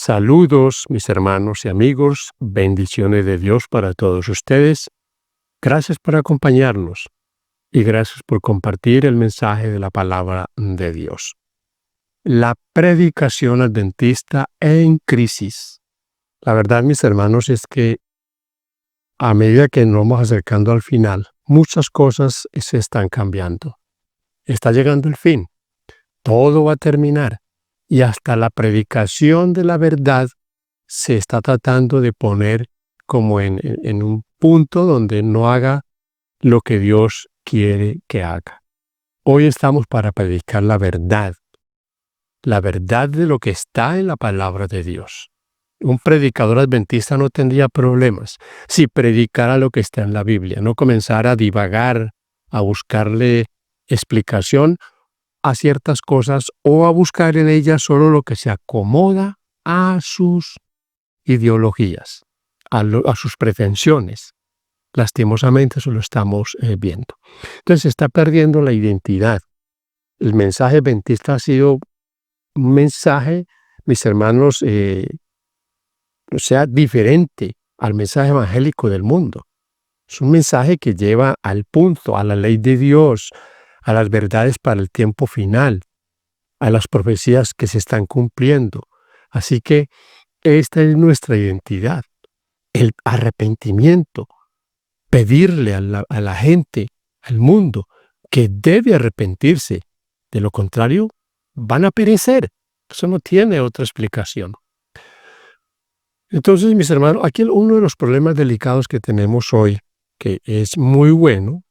Saludos, mis hermanos y amigos, bendiciones de Dios para todos ustedes. Gracias por acompañarnos y gracias por compartir el mensaje de la palabra de Dios. La predicación adventista en crisis. La verdad, mis hermanos, es que a medida que nos vamos acercando al final, muchas cosas se están cambiando. Está llegando el fin. Todo va a terminar. Y hasta la predicación de la verdad se está tratando de poner como en un punto donde no haga lo que Dios quiere que haga. Hoy estamos para predicar la verdad de lo que está en la palabra de Dios. Un predicador adventista no tendría problemas si predicara lo que está en la Biblia, no comenzara a divagar, a buscarle explicación a ciertas cosas o a buscar en ellas solo lo que se acomoda a sus ideologías, a sus pretensiones. Lastimosamente eso lo estamos viendo. Entonces se está perdiendo la identidad. El mensaje adventista ha sido un mensaje, mis hermanos, diferente al mensaje evangélico del mundo. Es un mensaje que lleva al punto, a la ley de Dios, a las verdades para el tiempo final, a las profecías que se están cumpliendo. Así que esta es nuestra identidad, el arrepentimiento, pedirle a la gente, al mundo, que debe arrepentirse. De lo contrario, van a perecer. Eso no tiene otra explicación. Entonces, mis hermanos, aquí uno de los problemas delicados que tenemos hoy, que es muy bueno,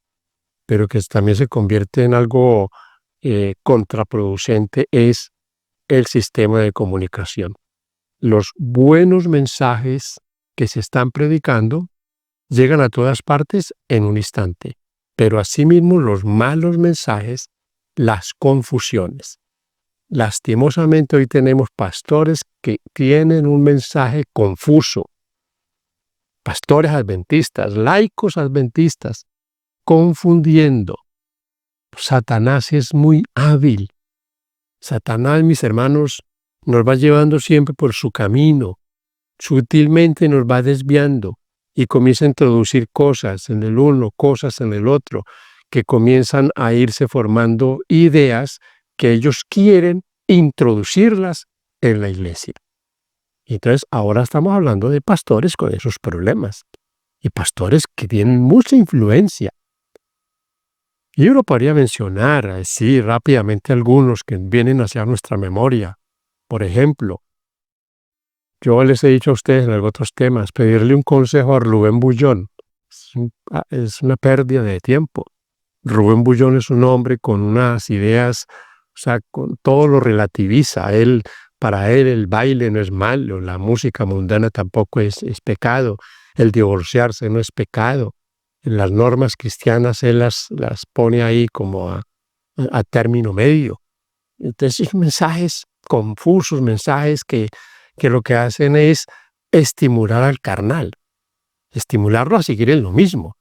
pero que también se convierte en algo contraproducente, es el sistema de comunicación. Los buenos mensajes que se están predicando llegan a todas partes en un instante, pero asimismo los malos mensajes, las confusiones. Lastimosamente hoy tenemos pastores que tienen un mensaje confuso. Pastores adventistas, laicos adventistas, confundiendo. Satanás es muy hábil. Satanás, mis hermanos, nos va llevando siempre por su camino. Sutilmente nos va desviando y comienza a introducir cosas en el uno, cosas en el otro, que comienzan a irse formando ideas que ellos quieren introducirlas en la iglesia. Entonces, ahora estamos hablando de pastores con esos problemas y pastores que tienen mucha influencia. Y uno podría mencionar así rápidamente algunos que vienen hacia nuestra memoria. Por ejemplo, yo les he dicho a ustedes en otros temas, pedirle un consejo a Rubén Bullón es una pérdida de tiempo. Rubén Bullón es un hombre con unas ideas, con todo lo relativiza. Para él el baile no es malo, la música mundana tampoco es pecado, el divorciarse no es pecado. Las normas cristianas él las pone ahí como a término medio. Entonces, mensajes confusos, mensajes que lo que hacen es estimular al carnal, estimularlo a seguir en lo mismo.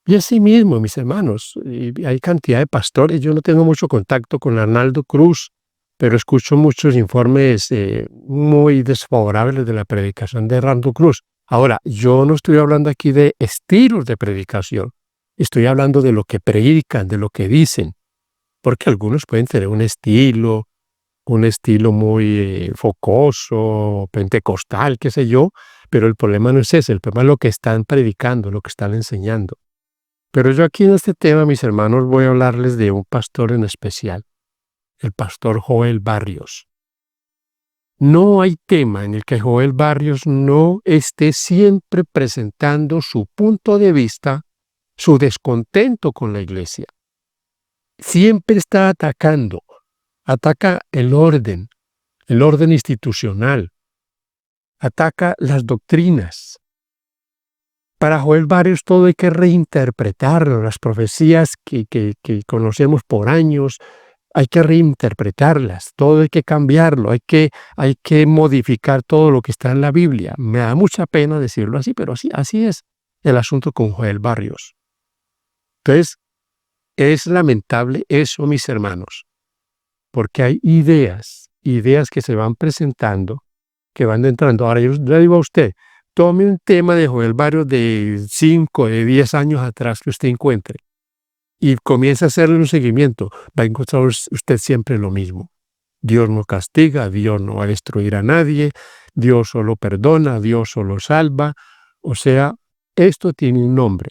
Y así mismo, mis hermanos, hay cantidad de pastores. Yo no tengo mucho contacto con Arnaldo Cruz, pero escucho muchos informes muy desfavorables de la predicación de Arnaldo Cruz. Ahora, yo no estoy hablando aquí de estilos de predicación. Estoy hablando de lo que predican, de lo que dicen. Porque algunos pueden tener un estilo muy focoso, pentecostal, qué sé yo, pero el problema no es ese, el problema es lo que están predicando, lo que están enseñando. Pero yo aquí en este tema, mis hermanos, voy a hablarles de un pastor en especial, el pastor Joel Barrios. No hay tema en el que Joel Barrios no esté siempre presentando su punto de vista, su descontento con la iglesia. Siempre está ataca el orden institucional, ataca las doctrinas. Para Joel Barrios todo hay que reinterpretarlo, las profecías que conocemos por años, hay que reinterpretarlas, todo hay que cambiarlo, hay que modificar todo lo que está en la Biblia. Me da mucha pena decirlo así, pero así es el asunto con Joel Barrios. Entonces, es lamentable eso, mis hermanos, porque hay ideas que se van presentando que van entrando. Ahora yo le digo a usted, tome un tema de Joel Barrios de 5, de 10 años atrás que usted encuentre y comience a hacerle un seguimiento. Va a encontrar usted siempre lo mismo. Dios no castiga, Dios no va a destruir a nadie, Dios solo perdona, Dios solo salva. O sea, esto tiene un nombre.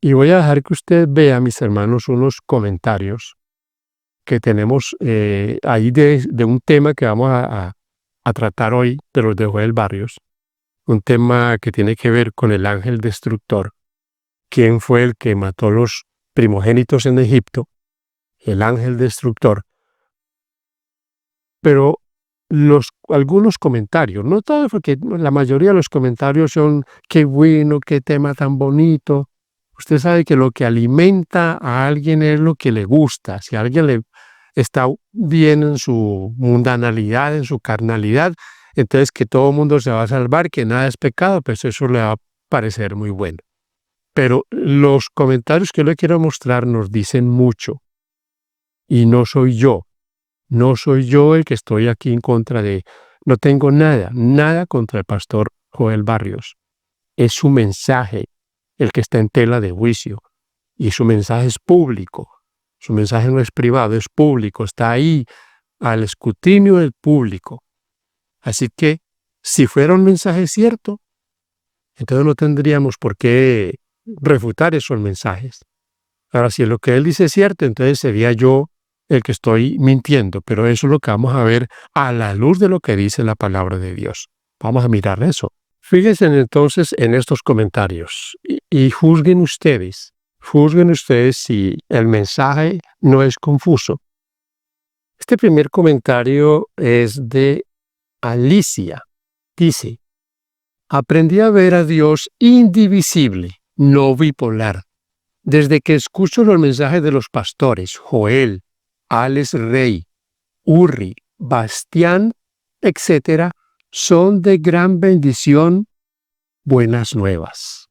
Y voy a dejar que usted vea, mis hermanos, unos comentarios que tenemos ahí de un tema que vamos a tratar hoy, de los de Joel Barrios. Un tema que tiene que ver con el ángel destructor. ¿Quién fue el que mató los primogénitos en Egipto? El ángel destructor. Pero algunos comentarios, no todos, porque la mayoría de los comentarios son qué bueno, qué tema tan bonito. Usted sabe que lo que alimenta a alguien es lo que le gusta. Si a alguien le está bien en su mundanalidad, en su carnalidad, entonces que todo el mundo se va a salvar, que nada es pecado, pues eso le va a parecer muy bueno. Pero los comentarios que le quiero mostrar nos dicen mucho. Y no soy yo el que estoy aquí en contra de... No tengo nada contra el pastor Joel Barrios. Es su mensaje el que está en tela de juicio. Y su mensaje es público. Su mensaje no es privado, es público. Está ahí al escrutinio del público. Así que, si fuera un mensaje cierto, entonces no tendríamos por qué refutar esos mensajes. Ahora, si lo que él dice es cierto, entonces sería yo el que estoy mintiendo, pero eso es lo que vamos a ver a la luz de lo que dice la palabra de Dios. Vamos a mirar eso. Fíjense entonces en estos comentarios y juzguen ustedes si el mensaje no es confuso. Este primer comentario es de Alicia. Dice, aprendí a ver a Dios indivisible, no bipolar. Desde que escucho los mensajes de los pastores, Joel, Alex Rey, Urri, Bastián, etc., son de gran bendición. Buenas nuevas.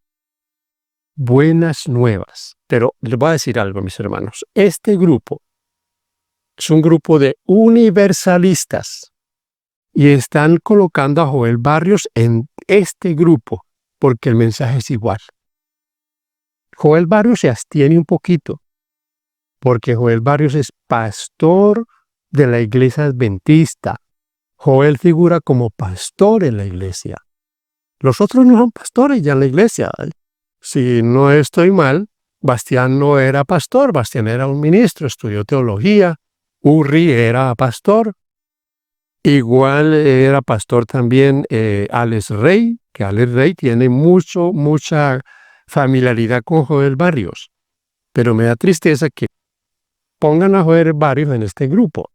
Buenas nuevas. Pero les voy a decir algo, mis hermanos. Este grupo es un grupo de universalistas y están colocando a Joel Barrios en este grupo porque el mensaje es igual. Joel Barrios se abstiene un poquito porque Joel Barrios es pastor de la iglesia adventista. Joel figura como pastor en la iglesia. Los otros no son pastores ya en la iglesia. Si no estoy mal, Bastián no era pastor, Bastián era un ministro, estudió teología. Urri era pastor. Igual era pastor también Alex Rey, que Alex Rey tiene mucha familiaridad con Joel Barrios. Pero me da tristeza que pongan a Joel Barrios en este grupo.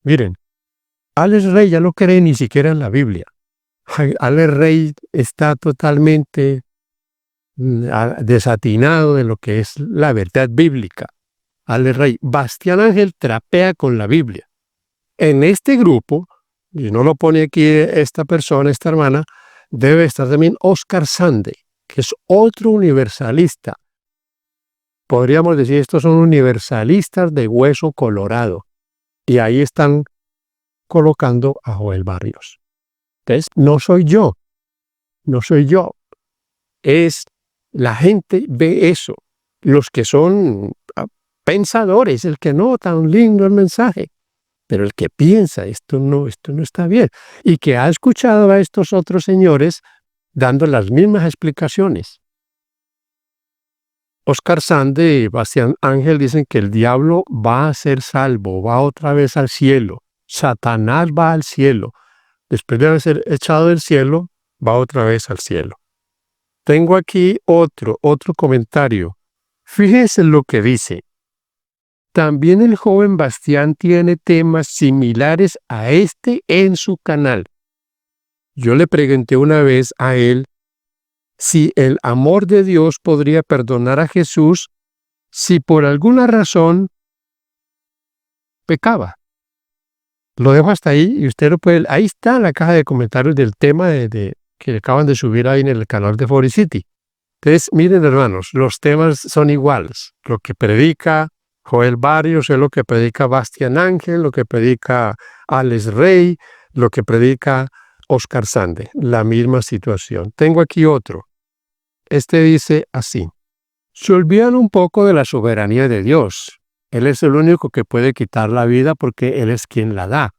Miren, Alex Rey ya no cree ni siquiera en la Biblia. Alex Rey está totalmente desatinado de lo que es la verdad bíblica. Alex Rey, Bastián Ángel trapea con la Biblia. En este grupo, y no lo pone aquí esta persona, esta hermana, debe estar también Oscar Sande, que es otro universalista. Podríamos decir, estos son universalistas de hueso colorado. Y ahí están colocando a Joel Barrios. Entonces, no soy yo. Es la gente ve eso. Los que son pensadores, el que no, tan lindo el mensaje. Pero el que piensa, esto no está bien. Y que ha escuchado a estos otros señores dando las mismas explicaciones. Oscar Sande y Bastián Ángel dicen que el diablo va a ser salvo, va otra vez al cielo. Satanás va al cielo. Después de haber sido echado del cielo, va otra vez al cielo. Tengo aquí otro comentario. Fíjense lo que dice. También el joven Bastián tiene temas similares a este en su canal. Yo le pregunté una vez a él si el amor de Dios podría perdonar a Jesús si por alguna razón pecaba. Lo dejo hasta ahí y usted lo puede... Ahí está la caja de comentarios del tema que acaban de subir ahí en el canal de Forest City. Entonces, miren hermanos, los temas son iguales. Lo que predica Joel Barrios es lo que predica Bastián Ángel, lo que predica Alex Rey, lo que predica Oscar Sande, la misma situación. Tengo aquí otro. Este dice así: se olvidan un poco de la soberanía de Dios. Él es el único que puede quitar la vida porque Él es quien la da.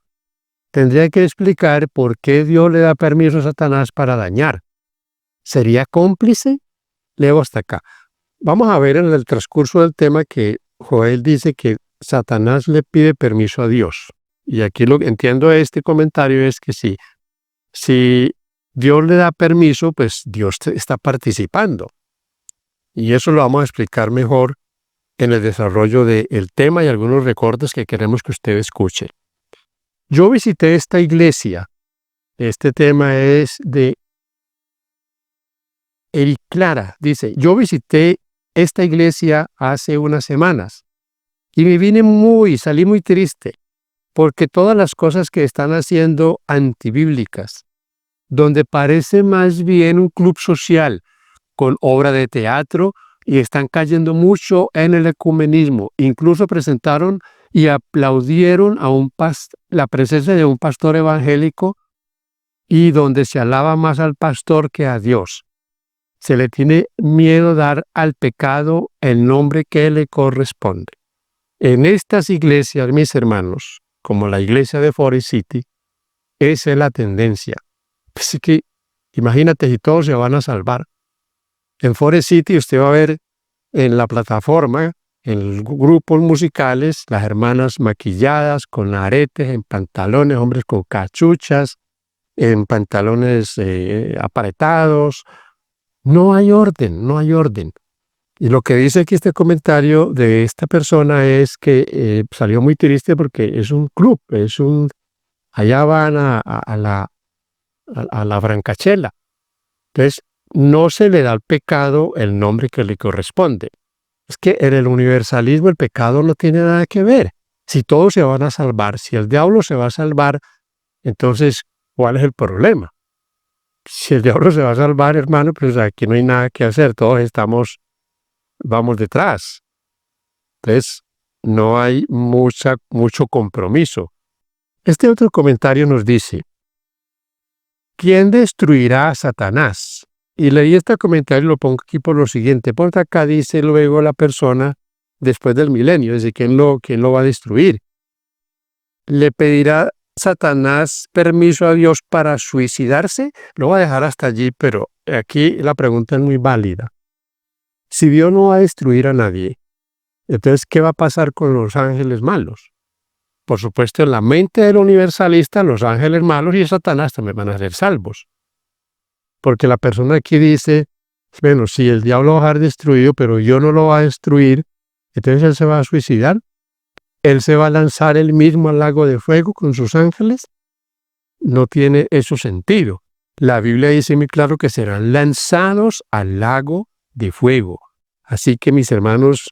Tendría que explicar por qué Dios le da permiso a Satanás para dañar. ¿Sería cómplice? Leo hasta acá. Vamos a ver en el transcurso del tema que Joel dice que Satanás le pide permiso a Dios. Y aquí lo que entiendo de este comentario es que si Dios le da permiso, pues Dios está participando. Y eso lo vamos a explicar mejor en el desarrollo del tema y algunos recortes que queremos que usted escuche. Yo visité esta iglesia. Este tema es de Eric Clara. Dice, yo visité esta iglesia hace unas semanas y salí muy triste porque todas las cosas que están haciendo antibíblicas, donde parece más bien un club social con obra de teatro y están cayendo mucho en el ecumenismo. Incluso presentaron y aplaudieron a la presencia de un pastor evangélico y donde se alaba más al pastor que a Dios. Se le tiene miedo dar al pecado el nombre que le corresponde. En estas iglesias, mis hermanos, como la iglesia de Forest City, esa es la tendencia. Así que imagínate si todos se van a salvar. En Forest City usted va a ver en la plataforma, en grupos musicales, las hermanas maquilladas, con aretes, en pantalones, hombres con cachuchas, en pantalones apretados. No hay orden, no hay orden. Y lo que dice aquí este comentario de esta persona es que salió muy triste porque es un club, allá van a la francachela. Entonces, no se le da al pecado el nombre que le corresponde. Es que en el universalismo el pecado no tiene nada que ver. Si todos se van a salvar, si el diablo se va a salvar, entonces, ¿cuál es el problema? Si el diablo se va a salvar, hermano, pues aquí no hay nada que hacer, todos vamos detrás. Entonces, no hay mucho compromiso. Este otro comentario nos dice, ¿quién destruirá a Satanás? Y leí este comentario y lo pongo aquí por lo siguiente. Por acá dice luego la persona después del milenio, es decir, ¿quién lo va a destruir? ¿Le pedirá Satanás permiso a Dios para suicidarse? Lo voy a dejar hasta allí, pero aquí la pregunta es muy válida. Si Dios no va a destruir a nadie, entonces, ¿qué va a pasar con los ángeles malos? Por supuesto, en la mente del universalista, los ángeles malos y Satanás también van a ser salvos. Porque la persona aquí dice, bueno, si el diablo va a ser destruido, pero yo no lo va a destruir, entonces él se va a suicidar. Él se va a lanzar él mismo al lago de fuego con sus ángeles. No tiene eso sentido. La Biblia dice muy claro que serán lanzados al lago de fuego. Así que, mis hermanos,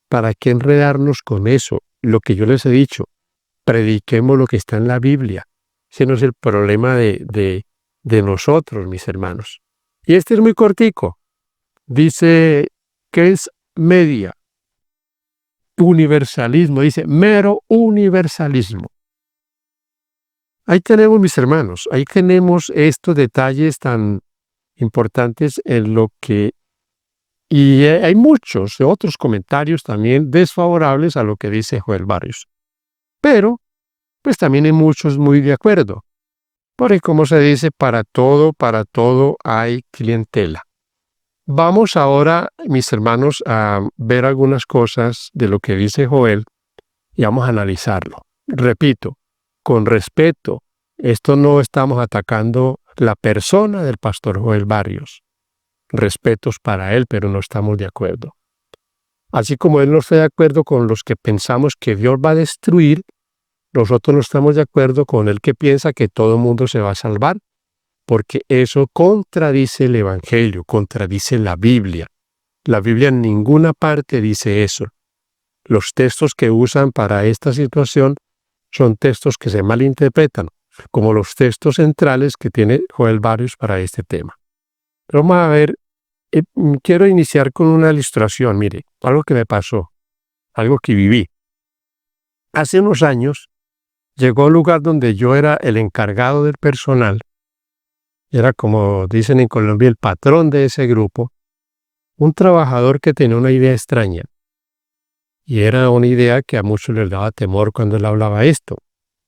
¿para qué enredarnos con eso? Lo que yo les he dicho, prediquemos lo que está en la Biblia. Ese no es el problema de nosotros, mis hermanos. Y este es muy cortico. Dice que es media. Universalismo, dice mero universalismo. Ahí tenemos, mis hermanos, ahí tenemos estos detalles tan importantes en lo que... Y hay muchos otros comentarios también desfavorables a lo que dice Joel Barrios. Pero, pues también hay muchos muy de acuerdo. Porque como se dice, para todo hay clientela. Vamos ahora, mis hermanos, a ver algunas cosas de lo que dice Joel y vamos a analizarlo. Repito, con respeto, esto no estamos atacando la persona del pastor Joel Barrios. Respetos para él, pero no estamos de acuerdo. Así como él no está de acuerdo con los que pensamos que Dios va a destruir, nosotros no estamos de acuerdo con el que piensa que todo el mundo se va a salvar, porque eso contradice el Evangelio, contradice la Biblia. La Biblia en ninguna parte dice eso. Los textos que usan para esta situación son textos que se malinterpretan, como los textos centrales que tiene Joel Barrios para este tema. Pero vamos a ver, quiero iniciar con una ilustración. Mire, algo que me pasó, algo que viví. Hace unos años llegó a un lugar donde yo era el encargado del personal, era como dicen en Colombia el patrón de ese grupo, un trabajador que tenía una idea extraña. Y era una idea que a muchos les daba temor cuando él hablaba esto.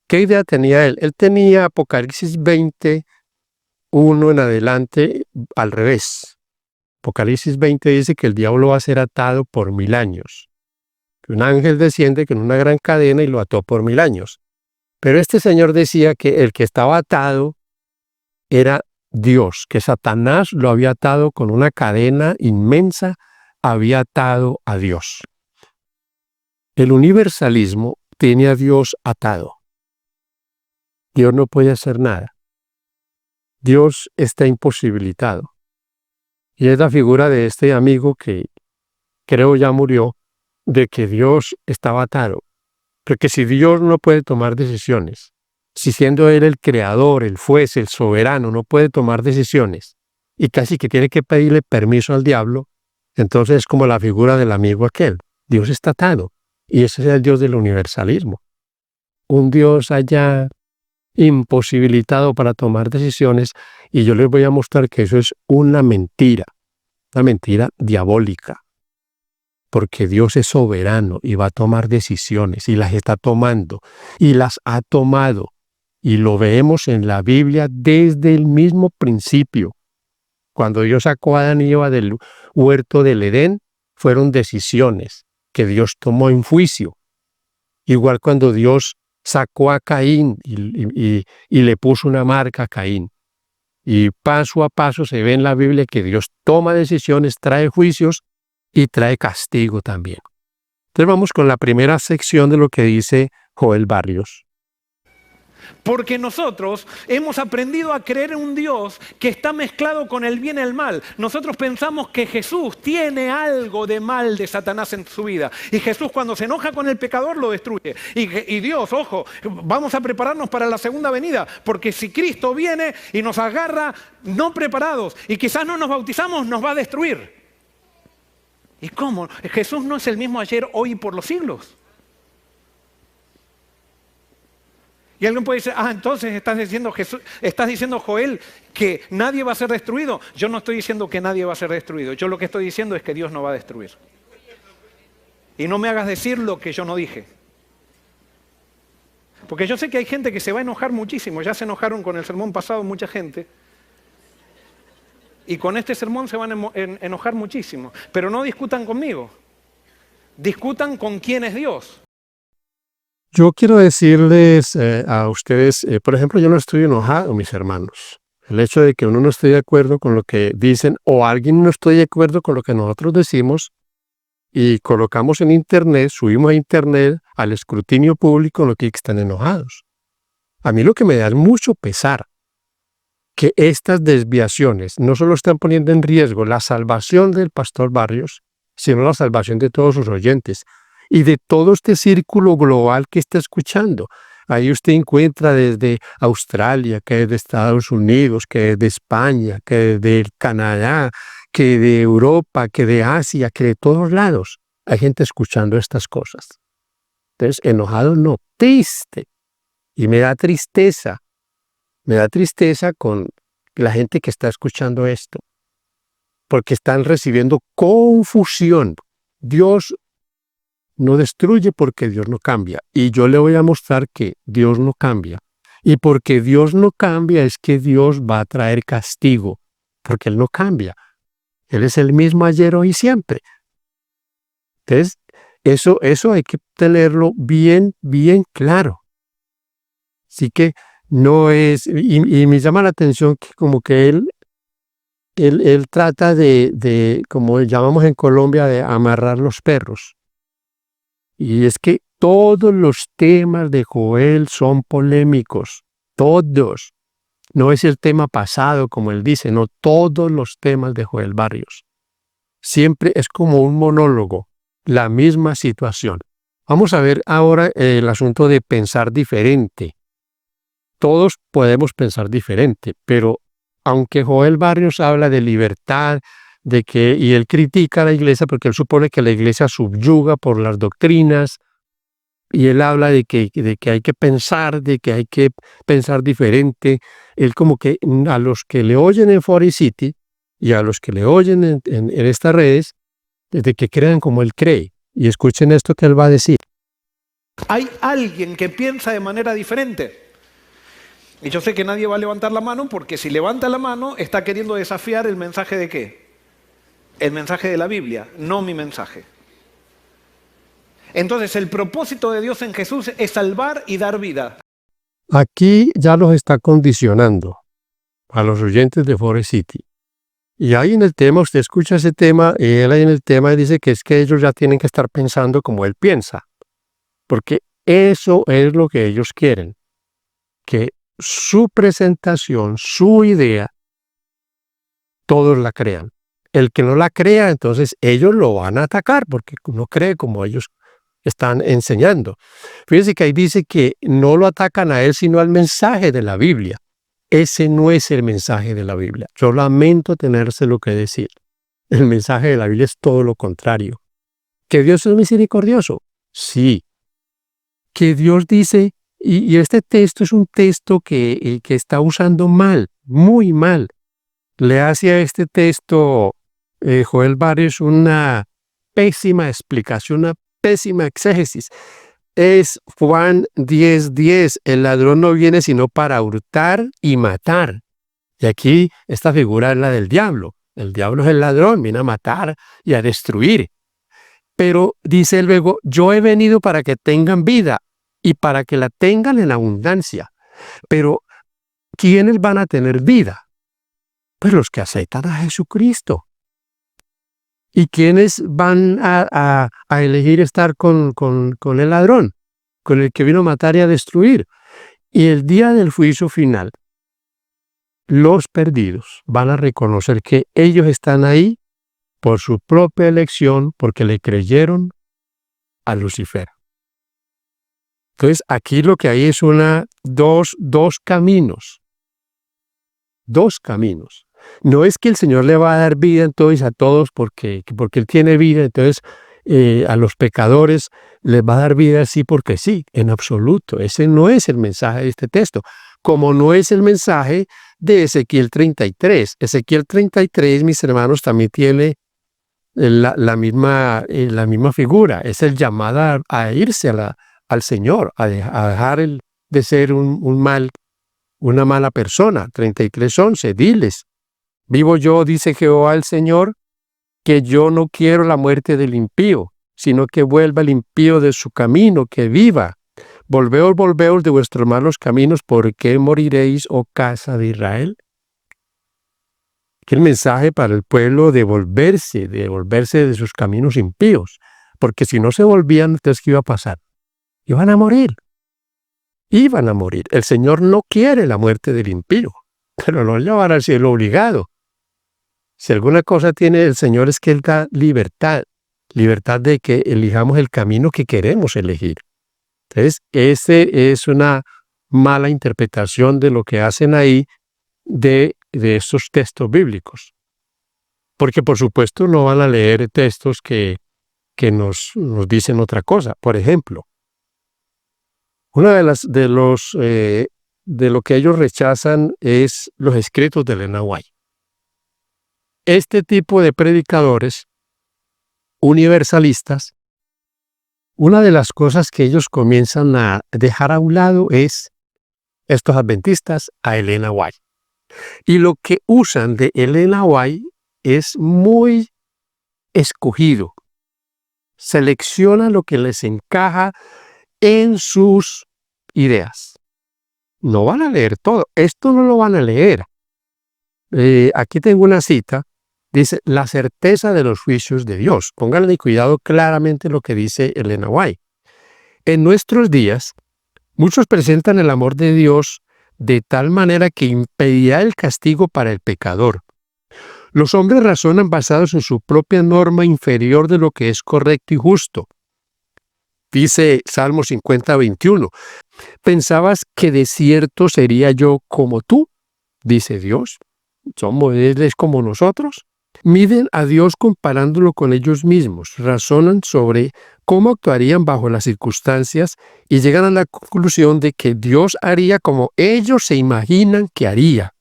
¿Qué idea tenía él? Él tenía Apocalipsis 20:1 en adelante al revés. Apocalipsis 20 dice que el diablo va a ser atado por 1000 años. Que un ángel desciende con una gran cadena y lo ató por 1000 años. Pero este señor decía que el que estaba atado era Dios, que Satanás lo había atado con una cadena inmensa, había atado a Dios. El universalismo tiene a Dios atado. Dios no puede hacer nada. Dios está imposibilitado. Y es la figura de este amigo que creo ya murió, de que Dios estaba atado. Porque si Dios no puede tomar decisiones, si siendo Él el creador, el juez, el soberano, no puede tomar decisiones, y casi que tiene que pedirle permiso al diablo, entonces es como la figura del amigo aquel. Dios está atado. Y ese es el Dios del universalismo. Un Dios allá imposibilitado para tomar decisiones, y yo les voy a mostrar que eso es una mentira diabólica, porque Dios es soberano y va a tomar decisiones, y las está tomando, y las ha tomado, y lo vemos en la Biblia desde el mismo principio. Cuando Dios sacó a Adán y Eva del huerto del Edén, fueron decisiones que Dios tomó en juicio. Igual cuando Dios sacó a Caín y le puso una marca a Caín. Y paso a paso se ve en la Biblia que Dios toma decisiones, trae juicios y trae castigo también. Entonces vamos con la primera sección de lo que dice Joel Barrios. Porque nosotros hemos aprendido a creer en un Dios que está mezclado con el bien y el mal. Nosotros pensamos que Jesús tiene algo de mal de Satanás en su vida. Y Jesús cuando se enoja con el pecador lo destruye. Y Dios, ojo, vamos a prepararnos para la segunda venida. Porque si Cristo viene y nos agarra no preparados y quizás no nos bautizamos, nos va a destruir. ¿Y cómo? Jesús no es el mismo ayer, hoy y por los siglos. Y alguien puede decir, entonces estás diciendo, Joel, que nadie va a ser destruido. Yo no estoy diciendo que nadie va a ser destruido. Yo lo que estoy diciendo es que Dios no va a destruir. Y no me hagas decir lo que yo no dije. Porque yo sé que hay gente que se va a enojar muchísimo. Ya se enojaron con el sermón pasado mucha gente. Y con este sermón se van a enojar muchísimo. Pero no discutan conmigo. Discutan con quién es Dios. Yo quiero decirles a ustedes, por ejemplo, yo no estoy enojado, mis hermanos. El hecho de que uno no esté de acuerdo con lo que dicen o alguien no esté de acuerdo con lo que nosotros decimos y colocamos en Internet, subimos a Internet al escrutinio público lo que están enojados. A mí lo que me da es mucho pesar que estas desviaciones no solo están poniendo en riesgo la salvación del pastor Barrios, sino la salvación de todos sus oyentes y de todo este círculo global que está escuchando. Ahí usted encuentra desde Australia, que desde Estados Unidos, que desde España, que desde Canadá, que de Europa, que de Asia, que de todos lados. Hay gente escuchando estas cosas. Entonces, enojado no, triste. Y me da tristeza con la gente que está escuchando esto, porque están recibiendo confusión. Dios no destruye porque Dios no cambia. Y yo le voy a mostrar que Dios no cambia. Y porque Dios no cambia es que Dios va a traer castigo, porque Él no cambia. Él es el mismo ayer, hoy y siempre. Entonces, eso hay que tenerlo bien, bien claro. Así que no es, y me llama la atención que como que él trata de, como llamamos en Colombia, de amarrar los perros. Y es que todos los temas de Joel son polémicos, todos. No es el tema pasado, como él dice, no, todos los temas de Joel Barrios. Siempre es como un monólogo, la misma situación. Vamos a ver ahora el asunto de pensar diferente. Todos podemos pensar diferente, pero aunque Joel Barrios habla de libertad, y él critica a la iglesia porque él supone que la iglesia subyuga por las doctrinas, y él habla de que hay que pensar diferente. Él como que a los que le oyen en Forest City y a los que le oyen en estas redes, desde que crean como él cree. Y escuchen esto que él va a decir. Hay alguien que piensa de manera diferente. Y yo sé que nadie va a levantar la mano porque si levanta la mano está queriendo desafiar el mensaje de ¿qué? El mensaje de la Biblia, no mi mensaje. Entonces el propósito de Dios en Jesús es salvar y dar vida. Aquí ya los está condicionando a los oyentes de Forest City. Y ahí en el tema, usted escucha ese tema, y él ahí en el tema dice que es que ellos ya tienen que estar pensando como él piensa. Porque eso es lo que ellos quieren. Que su presentación, su idea, todos la crean. El que no la crea, entonces ellos lo van a atacar porque no cree como ellos están enseñando. Fíjense que ahí dice que no lo atacan a él, sino al mensaje de la Biblia. Ese no es el mensaje de la Biblia. Yo lamento tenérselo que decir. El mensaje de la Biblia es todo lo contrario. ¿Que Dios es misericordioso? Sí. Que Dios dice, y este texto es un texto que está usando mal, muy mal. Le hace a este texto Joel Bares una pésima explicación, una pésima exégesis. Es Juan 10:10, el ladrón no viene sino para hurtar y matar. Y aquí esta figura es la del diablo. El diablo es el ladrón, viene a matar y a destruir. Pero dice luego, yo he venido para que tengan vida y para que la tengan en abundancia. Pero, ¿quiénes van a tener vida? Pues los que aceptan a Jesucristo. ¿Y quiénes van a elegir estar con el ladrón? Con el que vino a matar y a destruir. Y el día del juicio final, los perdidos van a reconocer que ellos están ahí por su propia elección, porque le creyeron a Lucifer. Entonces, aquí lo que hay es dos caminos. Dos caminos. No es que el Señor le va a dar vida entonces a todos porque Él tiene vida, entonces a los pecadores les va a dar vida así porque sí, en absoluto. Ese no es el mensaje de este texto, como no es el mensaje de Ezequiel 33. Ezequiel 33, mis hermanos, también tiene la misma figura. Es el llamado a irse al Señor, a dejar de ser una mala persona. 33:11, diles. Vivo yo, dice Jehová el Señor, que yo no quiero la muerte del impío, sino que vuelva el impío de su camino, que viva. Volveos de vuestros malos caminos, ¿por qué moriréis, oh casa de Israel? Que el mensaje para el pueblo de volverse de sus caminos impíos, porque si no se volvían, entonces ¿qué iba a pasar? Iban a morir. Iban a morir. El Señor no quiere la muerte del impío, pero no llevará al cielo obligado. Si alguna cosa tiene el Señor es que Él da libertad de que elijamos el camino que queremos elegir. Entonces, es una mala interpretación de lo que hacen ahí de estos textos bíblicos. Porque, por supuesto, no van a leer textos que nos dicen otra cosa. Por ejemplo, una de lo que ellos rechazan es los escritos de Elena White. Este tipo de predicadores universalistas, una de las cosas que ellos comienzan a dejar a un lado es estos adventistas a Elena White. Y lo que usan de Elena White es muy escogido. Seleccionan lo que les encaja en sus ideas. No van a leer todo. Esto no lo van a leer. Aquí tengo una cita. Dice, la certeza de los juicios de Dios. Pónganle cuidado claramente lo que dice Elena White. En nuestros días, muchos presentan el amor de Dios de tal manera que impedirá el castigo para el pecador. Los hombres razonan basados en su propia norma inferior de lo que es correcto y justo. Dice Salmo 50:21, ¿pensabas que de cierto sería yo como tú? Dice Dios. ¿Somos él como nosotros? Miden a Dios comparándolo con ellos mismos, razonan sobre cómo actuarían bajo las circunstancias y llegan a la conclusión de que Dios haría como ellos se imaginan que haría.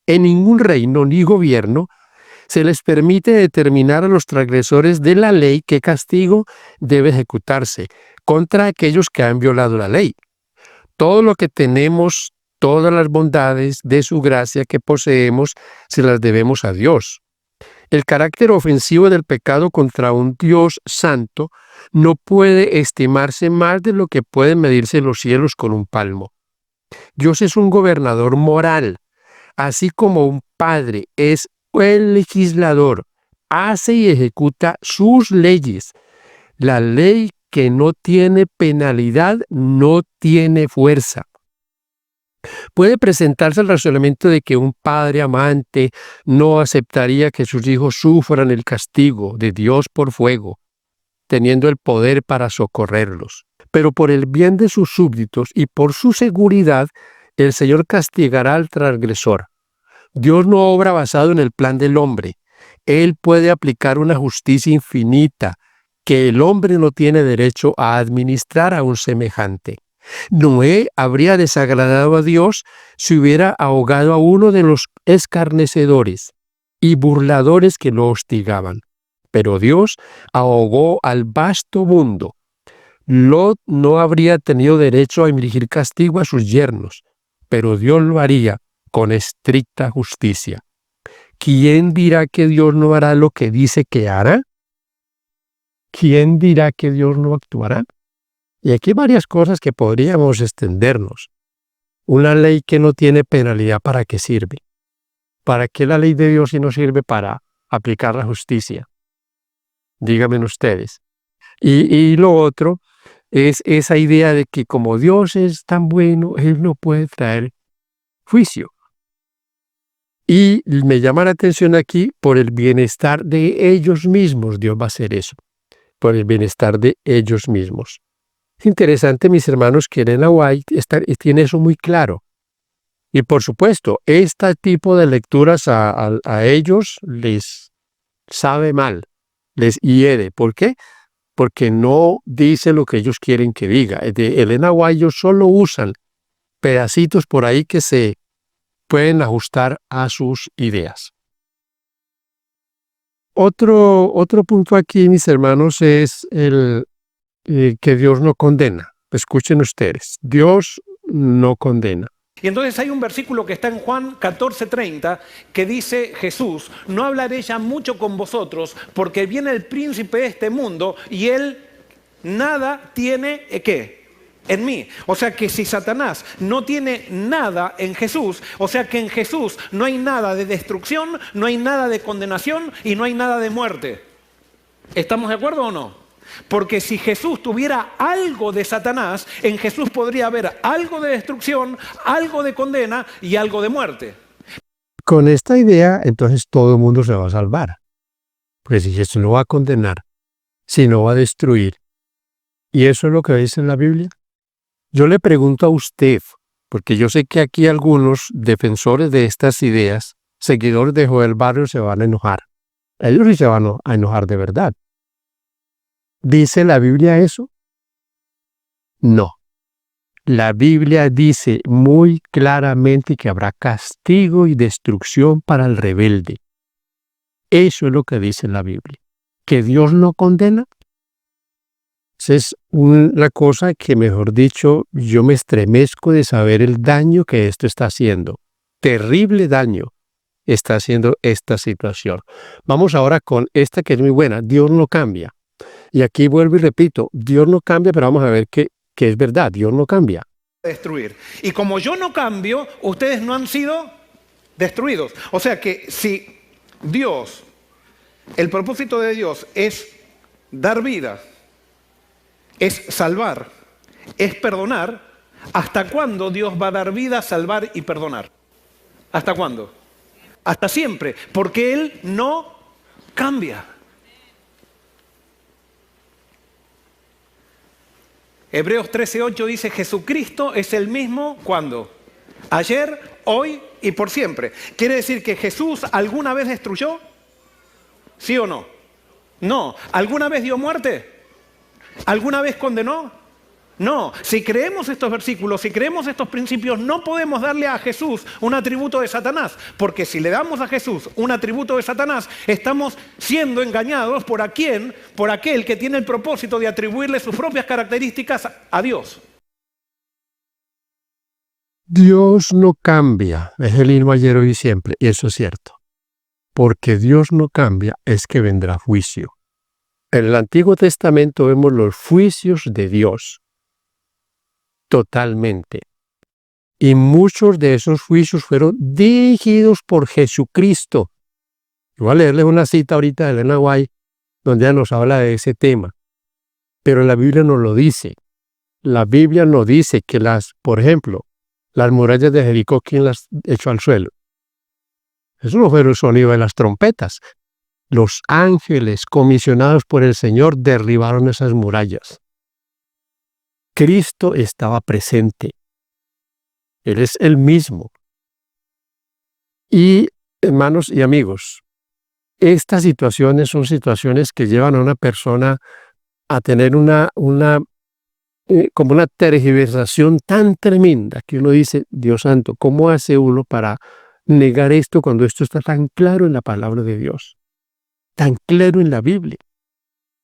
En ningún reino ni gobierno se les permite determinar a los transgresores de la ley qué castigo debe ejecutarse contra aquellos que han violado la ley. Todo lo que tenemos, todas las bondades de su gracia que poseemos, se las debemos a Dios. El carácter ofensivo del pecado contra un Dios santo no puede estimarse más de lo que pueden medirse los cielos con un palmo. Dios es un gobernador moral, así como un padre es el legislador, hace y ejecuta sus leyes. La ley que no tiene penalidad no tiene fuerza. Puede presentarse el razonamiento de que un padre amante no aceptaría que sus hijos sufran el castigo de Dios por fuego, teniendo el poder para socorrerlos. Pero por el bien de sus súbditos y por su seguridad, el Señor castigará al transgresor. Dios no obra basado en el plan del hombre. Él puede aplicar una justicia infinita que el hombre no tiene derecho a administrar a un semejante. Noé habría desagradado a Dios si hubiera ahogado a uno de los escarnecedores y burladores que lo hostigaban. Pero Dios ahogó al vasto mundo. Lot no habría tenido derecho a infligir castigo a sus yernos, pero Dios lo haría con estricta justicia. ¿Quién dirá que Dios no hará lo que dice que hará? ¿Quién dirá que Dios no actuará? Y aquí hay varias cosas que podríamos extendernos. Una ley que no tiene penalidad, ¿para qué sirve? ¿Para qué la ley de Dios si no sirve para aplicar la justicia? Díganme ustedes. Y lo otro es esa idea de que como Dios es tan bueno, Él no puede traer juicio. Y me llama la atención aquí, por el bienestar de ellos mismos, Dios va a hacer eso. Por el bienestar de ellos mismos. Es interesante, mis hermanos, que Elena White tiene eso muy claro. Y por supuesto, este tipo de lecturas a ellos les sabe mal, les hiere. ¿Por qué? Porque no dice lo que ellos quieren que diga. De Elena White ellos solo usan pedacitos por ahí que se pueden ajustar a sus ideas. Otro punto aquí, mis hermanos, es que Dios no condena. Escuchen ustedes, Dios no condena. Y entonces hay un versículo que está en Juan 14:30 que dice Jesús, no hablaré ya mucho con vosotros porque viene el príncipe de este mundo y él nada tiene, ¿qué? En mí. O sea que si Satanás no tiene nada en Jesús, o sea que en Jesús no hay nada de destrucción, no hay nada de condenación y no hay nada de muerte. ¿Estamos de acuerdo o no? Porque si Jesús tuviera algo de Satanás, en Jesús podría haber algo de destrucción, algo de condena y algo de muerte. Con esta idea, entonces todo el mundo se va a salvar. Porque si Jesús no va a condenar, sino va a destruir. ¿Y eso es lo que dice en la Biblia? Yo le pregunto a usted, porque yo sé que aquí algunos defensores de estas ideas, seguidores de Joel Barrio, se van a enojar. Ellos sí se van a enojar de verdad. ¿Dice la Biblia eso? No. La Biblia dice muy claramente que habrá castigo y destrucción para el rebelde. Eso es lo que dice la Biblia. ¿Que Dios no condena? Es una cosa que, mejor dicho, yo me estremezco de saber el daño que esto está haciendo. Terrible daño está haciendo esta situación. Vamos ahora con esta que es muy buena. Dios no cambia. Y aquí vuelvo y repito, Dios no cambia, pero vamos a ver que es verdad, Dios no cambia. Destruir. Y como yo no cambio, ustedes no han sido destruidos. O sea que si Dios, el propósito de Dios es dar vida, es salvar, es perdonar, ¿hasta cuándo Dios va a dar vida, salvar y perdonar? ¿Hasta cuándo? Hasta siempre, porque Él no cambia. Hebreos 13:8 dice, Jesucristo es el mismo, ¿cuándo? Ayer, hoy y por siempre. ¿Quiere decir que Jesús alguna vez destruyó? ¿Sí o no? No. ¿Alguna vez dio muerte? ¿Alguna vez condenó? No. Si creemos estos versículos, si creemos estos principios, no podemos darle a Jesús un atributo de Satanás, porque si le damos a Jesús un atributo de Satanás, estamos siendo engañados por aquel que tiene el propósito de atribuirle sus propias características a Dios. Dios no cambia, es el mismo ayer, hoy y siempre, y eso es cierto. Porque Dios no cambia, es que vendrá juicio. En el Antiguo Testamento vemos los juicios de Dios totalmente. Y muchos de esos juicios fueron dirigidos por Jesucristo. Yo voy a leerles una cita ahorita de Elena White, donde ella nos habla de ese tema. Pero la Biblia no lo dice. La Biblia no dice que por ejemplo, las murallas de Jericó, ¿quién las echó al suelo? Eso no fue el sonido de las trompetas. Los ángeles comisionados por el Señor derribaron esas murallas. Cristo estaba presente. Él es el mismo. Y, hermanos y amigos, estas situaciones son situaciones que llevan a una persona a tener como una tergiversación tan tremenda que uno dice, Dios santo, ¿cómo hace uno para negar esto cuando esto está tan claro en la palabra de Dios? Tan claro en la Biblia.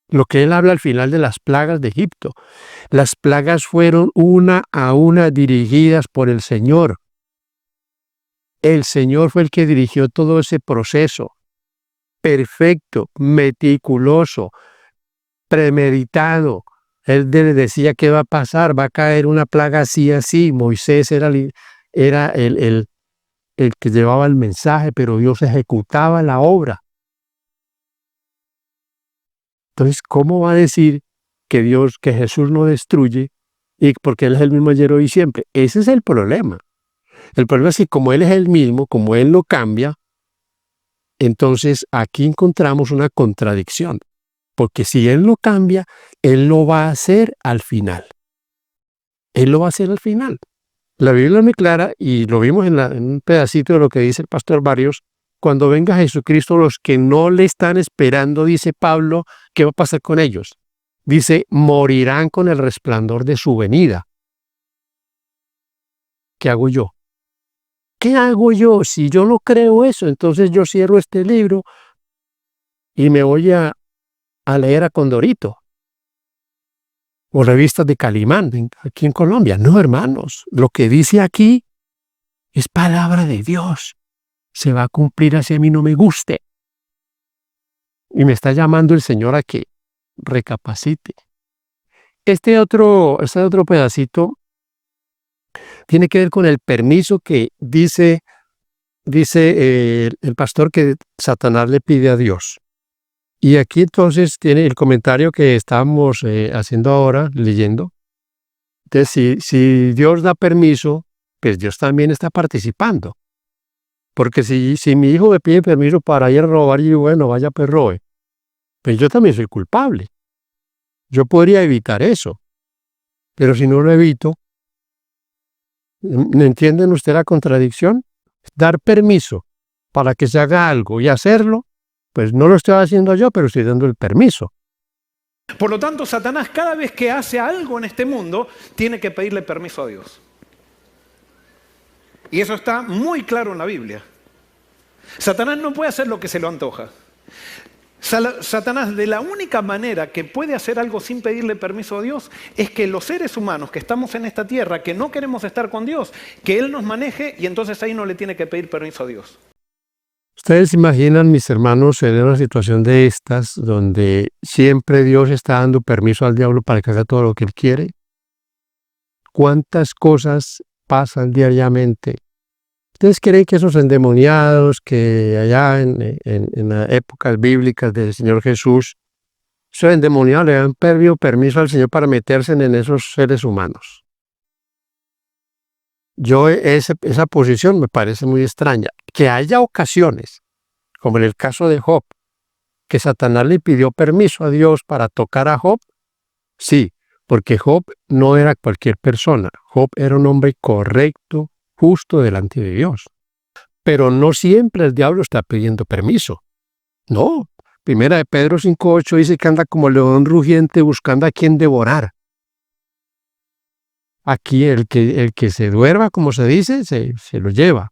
Lo que él habla al final de las plagas de Egipto. Las plagas fueron una a una dirigidas por el Señor. El Señor fue el que dirigió todo ese proceso. Perfecto, meticuloso, premeditado. Él le decía qué va a pasar, va a caer una plaga así, así. Moisés era el que llevaba el mensaje, pero Dios ejecutaba la obra. Entonces, ¿cómo va a decir que Jesús no destruye y porque Él es el mismo ayer, hoy y siempre? Ese es el problema. El problema es que como Él es el mismo, como Él no cambia, entonces aquí encontramos una contradicción. Porque si Él no cambia, Él lo va a hacer al final. Él lo va a hacer al final. La Biblia es muy clara y lo vimos en un pedacito de lo que dice el pastor Barrios. Cuando venga Jesucristo, los que no le están esperando, dice Pablo, ¿qué va a pasar con ellos? Dice, morirán con el resplandor de su venida. ¿Qué hago yo? ¿Qué hago yo? Si yo no creo eso, entonces yo cierro este libro y me voy a leer a Condorito o revistas de Calimán aquí en Colombia. No, hermanos, lo que dice aquí es palabra de Dios. Se va a cumplir así a mí no me guste. Y me está llamando el Señor a que recapacite. Este otro pedacito tiene que ver con el permiso que dice el pastor que Satanás le pide a Dios. Y aquí entonces tiene el comentario que estábamos haciendo ahora, leyendo. Entonces, si Dios da permiso, pues Dios también está participando. Porque si mi hijo me pide permiso para ir a robar, y bueno, vaya pues robe, pues yo también soy culpable. Yo podría evitar eso. Pero si no lo evito, ¿entienden usted la contradicción? Dar permiso para que se haga algo y hacerlo, pues no lo estoy haciendo yo, pero estoy dando el permiso. Por lo tanto, Satanás cada vez que hace algo en este mundo, tiene que pedirle permiso a Dios. Y eso está muy claro en la Biblia. Satanás no puede hacer lo que se le antoja. Satanás, de la única manera que puede hacer algo sin pedirle permiso a Dios, es que los seres humanos que estamos en esta tierra, que no queremos estar con Dios, que Él nos maneje y entonces ahí no le tiene que pedir permiso a Dios. Ustedes imaginan, mis hermanos, en una situación de estas, donde siempre Dios está dando permiso al diablo para que haga todo lo que Él quiere. ¿Cuántas cosas pasan diariamente? ¿Ustedes creen que esos endemoniados que allá en las épocas bíblicas del Señor Jesús, esos endemoniados le han pedido permiso al Señor para meterse en esos seres humanos? Esa posición me parece muy extraña. Que haya ocasiones, como en el caso de Job, que Satanás le pidió permiso a Dios para tocar a Job, sí, porque Job no era cualquier persona. Job era un hombre correcto, justo delante de Dios. Pero no siempre el diablo está pidiendo permiso. No, Primera de Pedro 5:8 dice que anda como león rugiente buscando a quien devorar. Aquí el que se duerma, como se dice, se lo lleva.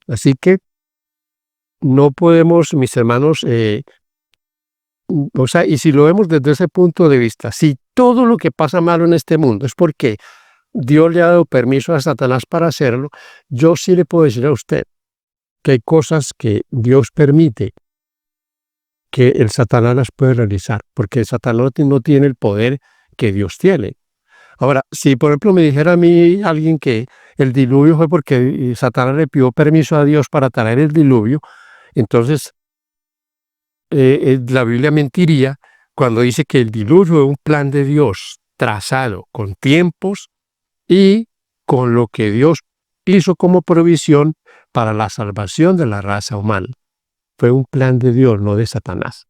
Así que no podemos, mis hermanos, y si lo vemos desde ese punto de vista, si todo lo que pasa malo en este mundo es porque Dios le ha dado permiso a Satanás para hacerlo, yo sí le puedo decir a usted que hay cosas que Dios permite que el Satanás las puede realizar, porque el Satanás no tiene el poder que Dios tiene. Ahora, si por ejemplo me dijera a mí alguien que el diluvio fue porque Satanás le pidió permiso a Dios para traer el diluvio, entonces la Biblia mentiría cuando dice que el diluvio es un plan de Dios trazado con tiempos y con lo que Dios hizo como provisión para la salvación de la raza humana. Fue un plan de Dios, no de Satanás.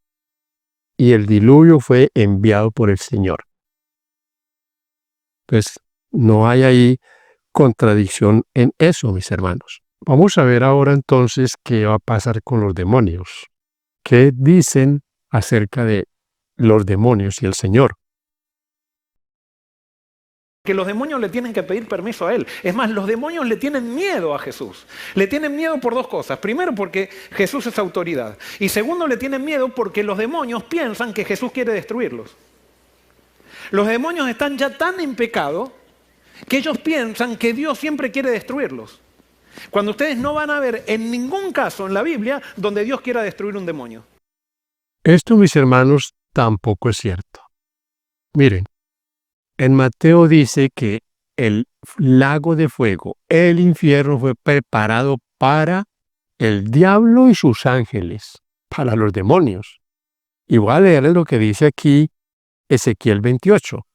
Y el diluvio fue enviado por el Señor. Pues no hay ahí contradicción en eso, mis hermanos. Vamos a ver ahora entonces qué va a pasar con los demonios. ¿Qué dicen acerca de los demonios y el Señor? Que los demonios le tienen que pedir permiso a Él. Es más, los demonios le tienen miedo a Jesús. Le tienen miedo por dos cosas. Primero, porque Jesús es autoridad. Y segundo, le tienen miedo porque los demonios piensan que Jesús quiere destruirlos. Los demonios están ya tan en pecado que ellos piensan que Dios siempre quiere destruirlos. Cuando ustedes no van a ver en ningún caso en la Biblia donde Dios quiera destruir un demonio. Esto, mis hermanos, tampoco es cierto. Miren, en Mateo dice que el lago de fuego, el infierno, fue preparado para el diablo y sus ángeles, para los demonios. Y voy a leerles lo que dice aquí Ezequiel 28,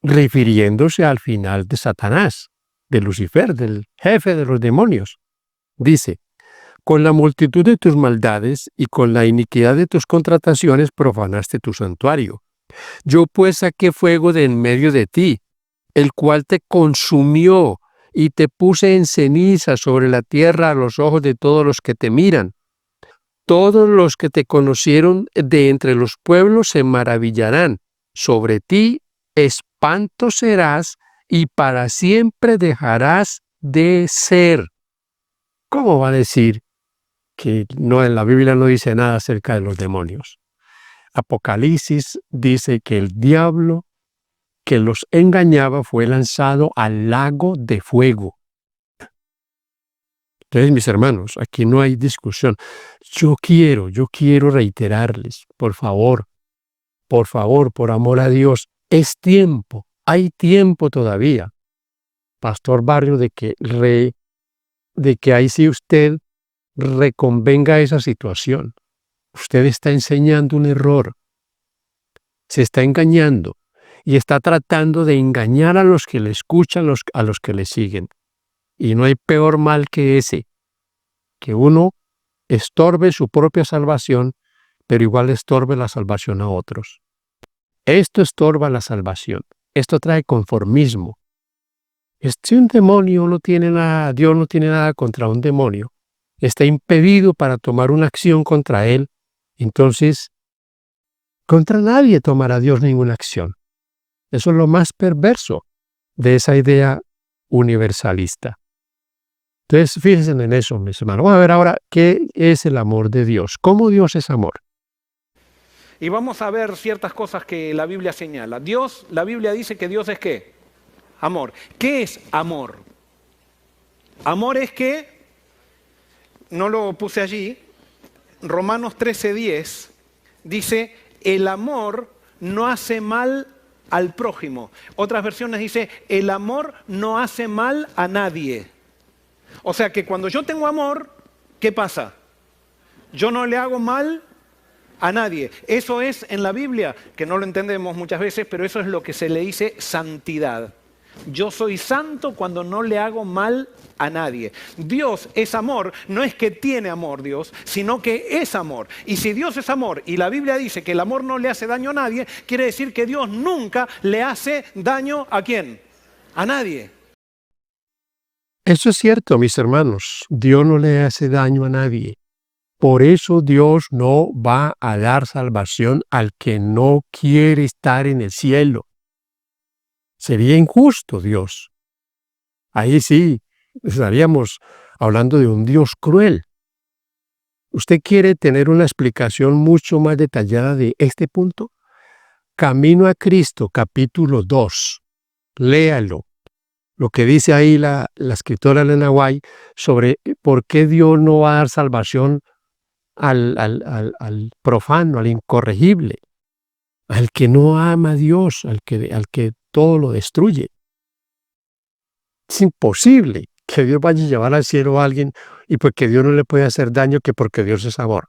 refiriéndose al final de Satanás, de Lucifer, del jefe de los demonios. Dice: con la multitud de tus maldades y con la iniquidad de tus contrataciones profanaste tu santuario. Yo pues saqué fuego de en medio de ti, el cual te consumió, y te puse en ceniza sobre la tierra a los ojos de todos los que te miran. Todos los que te conocieron de entre los pueblos se maravillarán. Sobre ti espanto serás, y para siempre dejarás de ser. ¿Cómo va a decir que no, en la Biblia no dice nada acerca de los demonios? Apocalipsis dice que el diablo que los engañaba fue lanzado al lago de fuego. Entonces, mis hermanos, aquí no hay discusión. Yo quiero reiterarles, por favor, por amor a Dios, es tiempo, hay tiempo todavía, Pastor Barrio, de que ahí sí usted reconvenga esa situación. Usted está enseñando un error. Se está engañando y está tratando de engañar a los que le escuchan, a los que le siguen. Y no hay peor mal que ese, que uno estorbe su propia salvación, pero igual estorbe la salvación a otros. Esto estorba la salvación. Esto trae conformismo. Si un demonio no tiene nada, Dios no tiene nada contra un demonio, está impedido para tomar una acción contra él, entonces contra nadie tomará Dios ninguna acción. Eso es lo más perverso de esa idea universalista. Entonces, fíjense en eso, mis hermanos. Vamos a ver ahora qué es el amor de Dios. ¿Cómo Dios es amor? Y vamos a ver ciertas cosas que la Biblia señala. La Biblia dice que Dios es ¿qué? Amor. ¿Qué es amor? Amor es que, no lo puse allí, Romanos 13:10 dice: el amor no hace mal al prójimo. Otras versiones dice: el amor no hace mal a nadie. O sea que cuando yo tengo amor, ¿qué pasa? Yo no le hago mal a nadie. Eso es en la Biblia, que no lo entendemos muchas veces, pero eso es lo que se le dice santidad. Yo soy santo cuando no le hago mal a nadie. Dios es amor, no es que tiene amor Dios, sino que es amor. Y si Dios es amor y la Biblia dice que el amor no le hace daño a nadie, quiere decir que Dios nunca le hace daño ¿a quién? A nadie. Eso es cierto, mis hermanos. Dios no le hace daño a nadie. Por eso Dios no va a dar salvación al que no quiere estar en el cielo. Sería injusto Dios. Ahí sí estaríamos hablando de un Dios cruel. ¿Usted quiere tener una explicación mucho más detallada de este punto? Camino a Cristo, capítulo 2. Léalo. Lo que dice ahí la escritora Elena White sobre por qué Dios no va a dar salvación al profano, al incorregible, al que no ama a Dios, al que todo lo destruye. Es imposible que Dios vaya a llevar al cielo a alguien y porque Dios no le puede hacer daño que porque Dios es amor.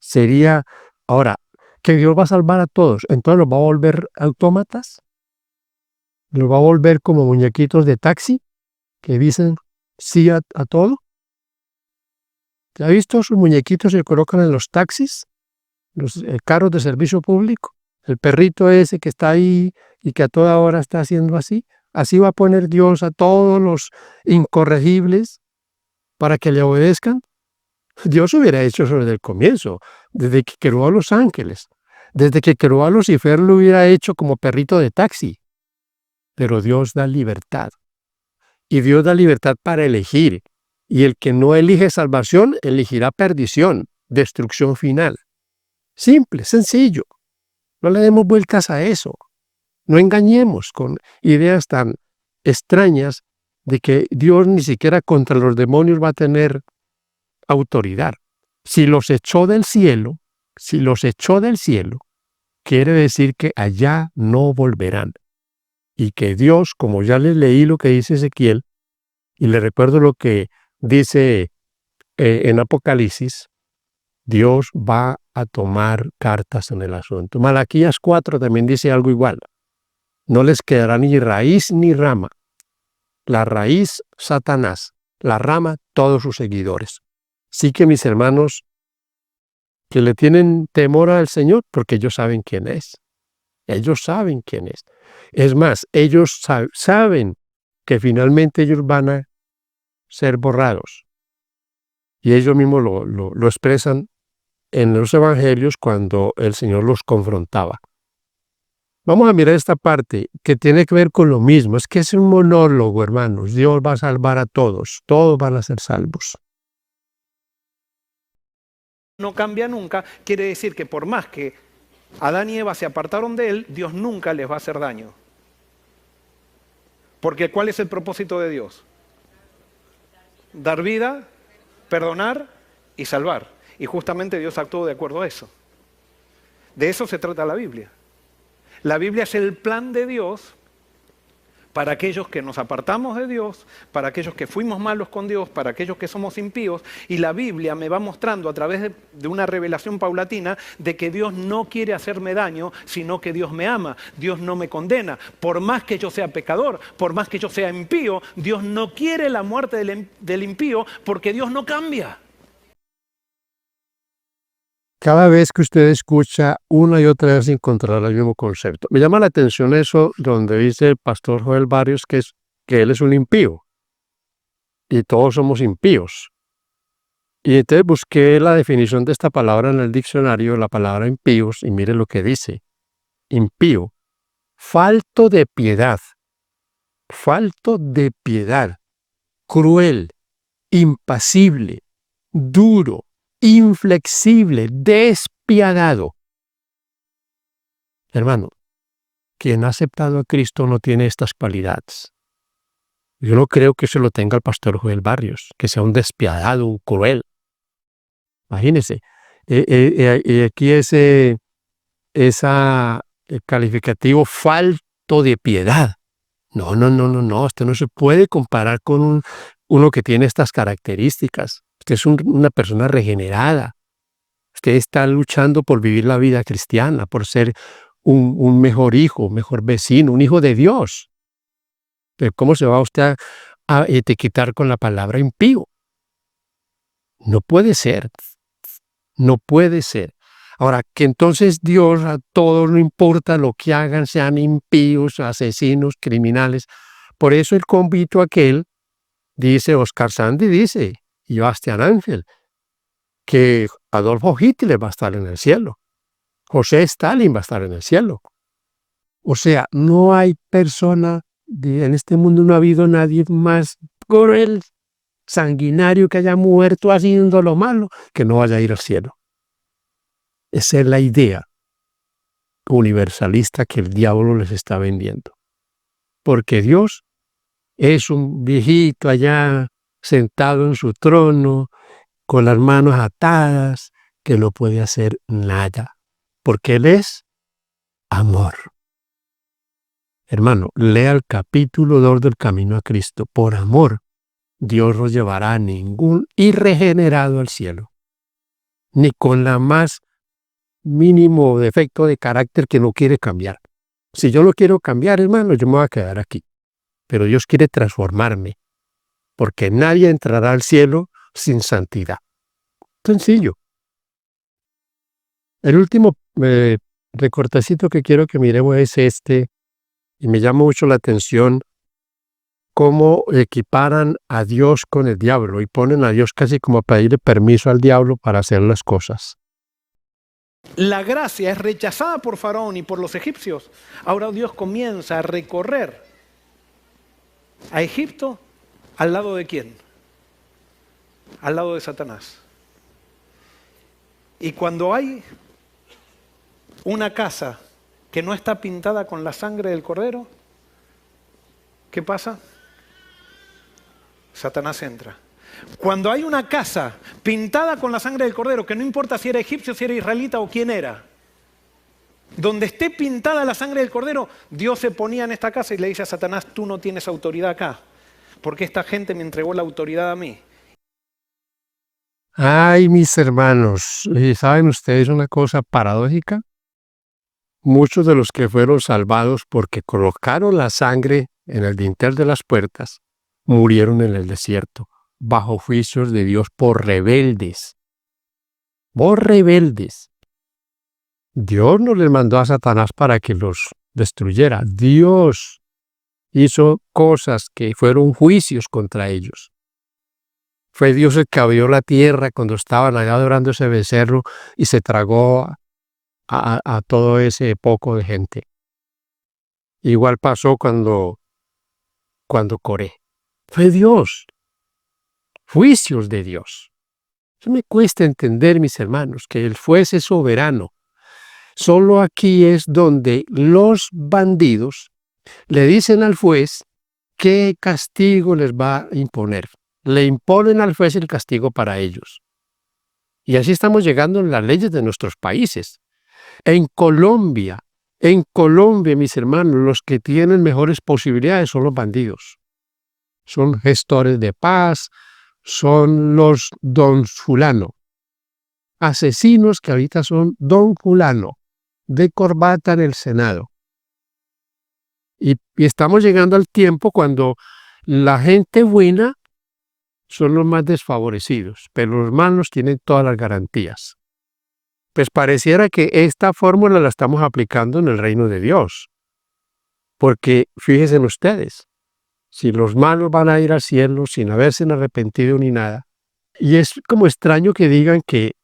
Sería, ahora, que Dios va a salvar a todos, entonces los va a volver autómatas, los va a volver como muñequitos de taxi que dicen sí a todo. ¿Ya ha visto esos muñequitos que se colocan en los taxis? Los carros de servicio público. El perrito ese que está ahí y que a toda hora está haciendo así. Así va a poner Dios a todos los incorregibles para que le obedezcan. Dios hubiera hecho eso desde el comienzo, desde que creó a los ángeles. Desde que creó a Lucifer lo hubiera hecho como perrito de taxi. Pero Dios da libertad. Y Dios da libertad para elegir. Y el que no elige salvación, elegirá perdición, destrucción final. Simple, sencillo. No le demos vueltas a eso. No engañemos con ideas tan extrañas de que Dios ni siquiera contra los demonios va a tener autoridad. Si los echó del cielo, quiere decir que allá no volverán. Y que Dios, como ya les leí lo que dice Ezequiel, y le recuerdo lo que dice en Apocalipsis, Dios va a tomar cartas en el asunto. Malaquías 4 también dice algo igual. No les quedará ni raíz ni rama. La raíz, Satanás. La rama, todos sus seguidores. Así que mis hermanos, que le tienen temor al Señor, porque ellos saben quién es. Ellos saben quién es. Es más, ellos saben que finalmente ellos van a ser borrados. Y ellos mismos lo expresan en los evangelios cuando el Señor los confrontaba. Vamos a mirar esta parte que tiene que ver con lo mismo. Es que es un monólogo, hermanos. Dios va a salvar a todos. Todos van a ser salvos. No cambia nunca, quiere decir que por más que Adán y Eva se apartaron de él, Dios nunca les va a hacer daño. Porque ¿cuál es el propósito de Dios? Dar vida, perdonar y salvar. Y justamente Dios actuó de acuerdo a eso. De eso se trata la Biblia. La Biblia es el plan de Dios para aquellos que nos apartamos de Dios, para aquellos que fuimos malos con Dios, para aquellos que somos impíos. Y la Biblia me va mostrando a través de una revelación paulatina de que Dios no quiere hacerme daño, sino que Dios me ama. Dios no me condena. Por más que yo sea pecador, por más que yo sea impío, Dios no quiere la muerte del impío porque Dios no cambia. Cada vez que usted escucha una y otra vez encontrará el mismo concepto. Me llama la atención eso donde dice el pastor Joel Barrios que él es un impío. Y todos somos impíos. Y entonces busqué la definición de esta palabra en el diccionario, la palabra impíos, y mire lo que dice. Impío. Falto de piedad. Falto de piedad. Cruel. Impasible. Duro. Inflexible, despiadado. Hermano, quien ha aceptado a Cristo no tiene estas cualidades. Yo no creo que se lo tenga el pastor Joel Barrios, que sea un despiadado, un cruel. Imagínense, aquí ese calificativo falto de piedad. No, esto no se puede comparar con uno que tiene estas características. Usted es una persona regenerada. Usted está luchando por vivir la vida cristiana, por ser un mejor hijo, un mejor vecino, un hijo de Dios. Pero ¿cómo se va usted a etiquetar con la palabra impío? No puede ser. No puede ser. Ahora, que entonces Dios a todos no importa lo que hagan, sean impíos, asesinos, criminales. Por eso el convito aquel, dice Oscar Sandy, dice, y Bastián Ángel, que Adolfo Hitler va a estar en el cielo. José Stalin va a estar en el cielo. O sea, no hay persona, en este mundo no ha habido nadie más cruel, sanguinario, que haya muerto haciendo lo malo, que no vaya a ir al cielo. Esa es la idea universalista que el diablo les está vendiendo. Porque Dios es un viejito allá sentado en su trono, con las manos atadas, que no puede hacer nada. Porque Él es amor. Hermano, lea el capítulo 2 del Camino a Cristo. Por amor, Dios no llevará a ningún irregenerado al cielo, ni con la más mínimo defecto de carácter que no quiere cambiar. Si yo no quiero cambiar, hermano, yo me voy a quedar aquí. Pero Dios quiere transformarme, porque nadie entrará al cielo sin santidad. Sencillo. El último recortacito que quiero que miremos es este, y me llama mucho la atención cómo equiparan a Dios con el diablo y ponen a Dios casi como a pedirle permiso al diablo para hacer las cosas. La gracia es rechazada por Faraón y por los egipcios. Ahora Dios comienza a recorrer a Egipto. ¿Al lado de quién? Al lado de Satanás. Y cuando hay una casa que no está pintada con la sangre del cordero, ¿qué pasa? Satanás entra. Cuando hay una casa pintada con la sangre del cordero, que no importa si era egipcio, si era israelita o quién era, donde esté pintada la sangre del cordero, Dios se ponía en esta casa y le dice a Satanás: tú no tienes autoridad acá, porque esta gente me entregó la autoridad a mí. Ay, mis hermanos, ¿saben ustedes una cosa paradójica? Muchos de los que fueron salvados porque colocaron la sangre en el dintel de las puertas, murieron en el desierto, bajo juicios de Dios por rebeldes. Por rebeldes. Dios no les mandó a Satanás para que los destruyera. Dios hizo cosas que fueron juicios contra ellos. Fue Dios el que abrió la tierra cuando estaban allá adorando ese becerro y se tragó a todo ese poco de gente. Igual pasó cuando Coré. Fue Dios. Juicios de Dios. Eso me cuesta entender, mis hermanos, que el juez es soberano. Solo aquí es donde los bandidos le dicen al juez qué castigo les va a imponer. Le imponen al juez el castigo para ellos. Y así estamos llegando en las leyes de nuestros países. En Colombia, mis hermanos, los que tienen mejores posibilidades son los bandidos. Son gestores de paz, son los don fulano. Asesinos que ahorita son don fulano, de corbata en el Senado. Y estamos llegando al tiempo cuando la gente buena son los más desfavorecidos, pero los malos tienen todas las garantías. Pues pareciera que esta fórmula la estamos aplicando en el reino de Dios. Porque fíjense ustedes, si los malos van a ir al cielo sin haberse arrepentido ni nada, y es como extraño que digan que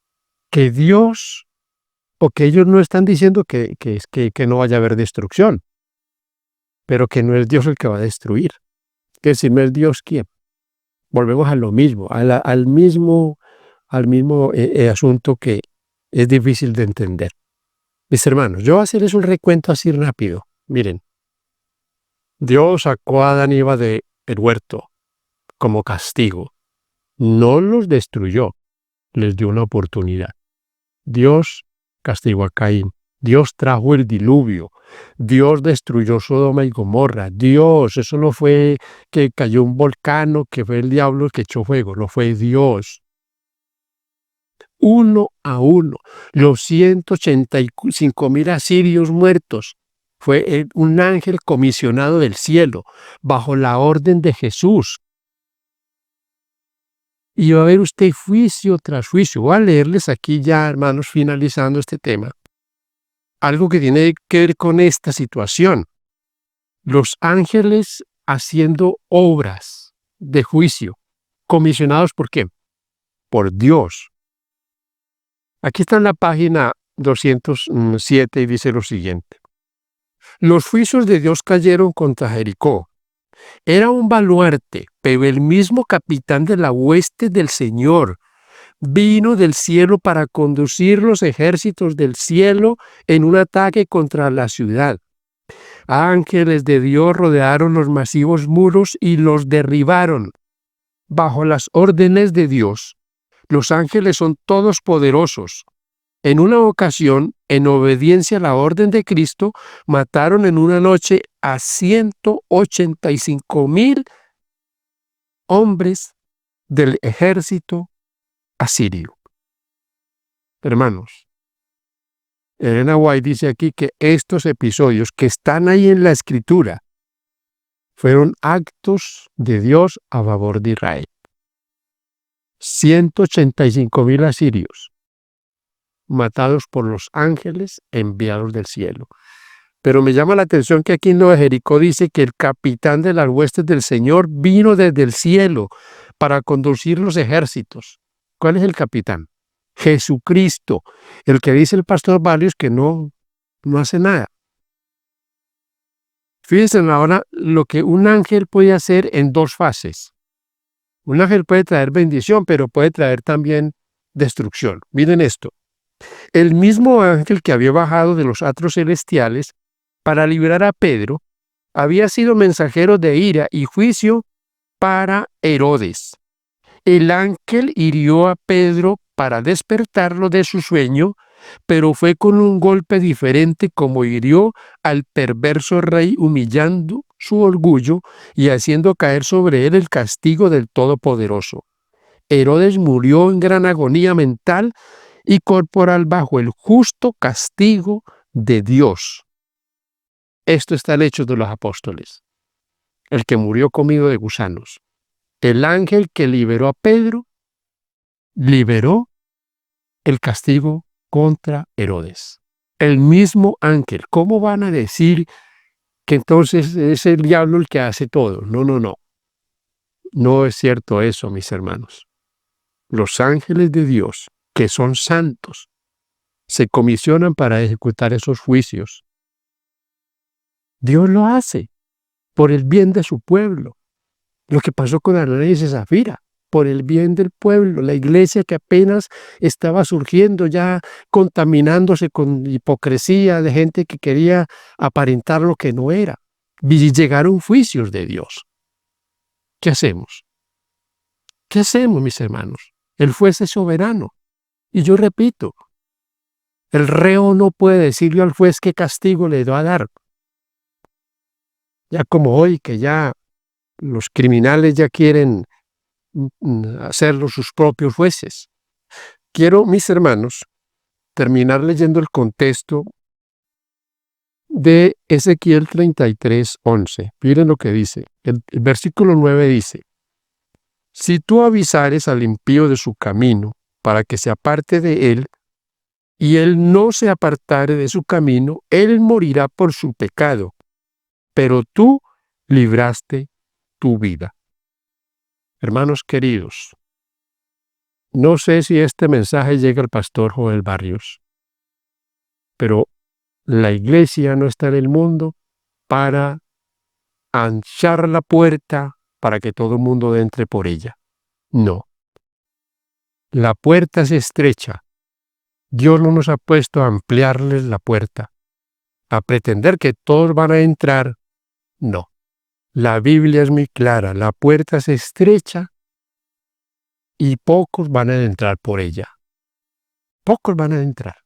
Dios, o que ellos no están diciendo que no vaya a haber destrucción, pero que no es Dios el que va a destruir. Que si no es Dios, ¿quién? Volvemos a lo mismo, al mismo asunto que es difícil de entender. Mis hermanos, yo voy a hacerles un recuento así rápido. Miren, Dios sacó a Adán y Eva del huerto como castigo. No los destruyó, les dio una oportunidad. Dios castigó a Caín. Dios trajo el diluvio. Dios destruyó Sodoma y Gomorra. Dios, eso no fue que cayó un volcán, que fue el diablo el que echó fuego, no fue Dios. Uno a uno, los 185,000 asirios muertos, fue un ángel comisionado del cielo, bajo la orden de Jesús. Y va a ver usted juicio tras juicio. Voy a leerles aquí ya, hermanos, finalizando este tema, algo que tiene que ver con esta situación. Los ángeles haciendo obras de juicio, comisionados ¿por qué? Por Dios. Aquí está en la página 207 y dice lo siguiente. Los juicios de Dios cayeron contra Jericó. Era un baluarte, pero el mismo capitán de la hueste del Señor vino del cielo para conducir los ejércitos del cielo en un ataque contra la ciudad. Ángeles de Dios rodearon los masivos muros y los derribaron. Bajo las órdenes de Dios, los ángeles son todos poderosos. En una ocasión, en obediencia a la orden de Cristo, mataron en una noche a 185,000 hombres del ejército asirio. Hermanos, Elena White dice aquí que estos episodios que están ahí en la Escritura fueron actos de Dios a favor de Israel. 185,000 asirios matados por los ángeles enviados del cielo. Pero me llama la atención que aquí en lo de Jericó dice que el capitán de las huestes del Señor vino desde el cielo para conducir los ejércitos. ¿Cuál es el capitán? Jesucristo, el que dice el pastor Barrios que no hace nada. Fíjense ahora lo que un ángel puede hacer en dos fases. Un ángel puede traer bendición, pero puede traer también destrucción. Miren esto. El mismo ángel que había bajado de los atrios celestiales para liberar a Pedro había sido mensajero de ira y juicio para Herodes. El ángel hirió a Pedro para despertarlo de su sueño, pero fue con un golpe diferente como hirió al perverso rey, humillando su orgullo y haciendo caer sobre él el castigo del Todopoderoso. Herodes murió en gran agonía mental y corporal bajo el justo castigo de Dios. Esto está en Hechos de los Apóstoles. El que murió comido de gusanos. El ángel que liberó a Pedro liberó el castigo contra Herodes. El mismo ángel. ¿Cómo van a decir que entonces es el diablo el que hace todo? No. No es cierto eso, mis hermanos. Los ángeles de Dios, que son santos, se comisionan para ejecutar esos juicios. Dios lo hace por el bien de su pueblo. Lo que pasó con Ananías y Zafira, por el bien del pueblo, la iglesia que apenas estaba surgiendo, ya contaminándose con hipocresía de gente que quería aparentar lo que no era. Y llegaron juicios de Dios. ¿Qué hacemos? ¿Qué hacemos, mis hermanos? El juez es soberano. Y yo repito, el reo no puede decirle al juez qué castigo le va a dar. Ya como hoy, que ya los criminales ya quieren hacerlo sus propios jueces. Quiero, mis hermanos, terminar leyendo el contexto de Ezequiel 33:11. Miren lo que dice. El versículo 9 dice: Si tú avisares al impío de su camino para que se aparte de él, y él no se apartare de su camino, él morirá por su pecado, pero tú libraste tu vida. Hermanos queridos, no sé si este mensaje llega al pastor Joel Barrios, pero la iglesia no está en el mundo para anchar la puerta para que todo el mundo entre por ella. No. La puerta es estrecha. Dios no nos ha puesto a ampliarles la puerta, a pretender que todos van a entrar. No. La Biblia es muy clara. La puerta es estrecha y pocos van a entrar por ella. Pocos van a entrar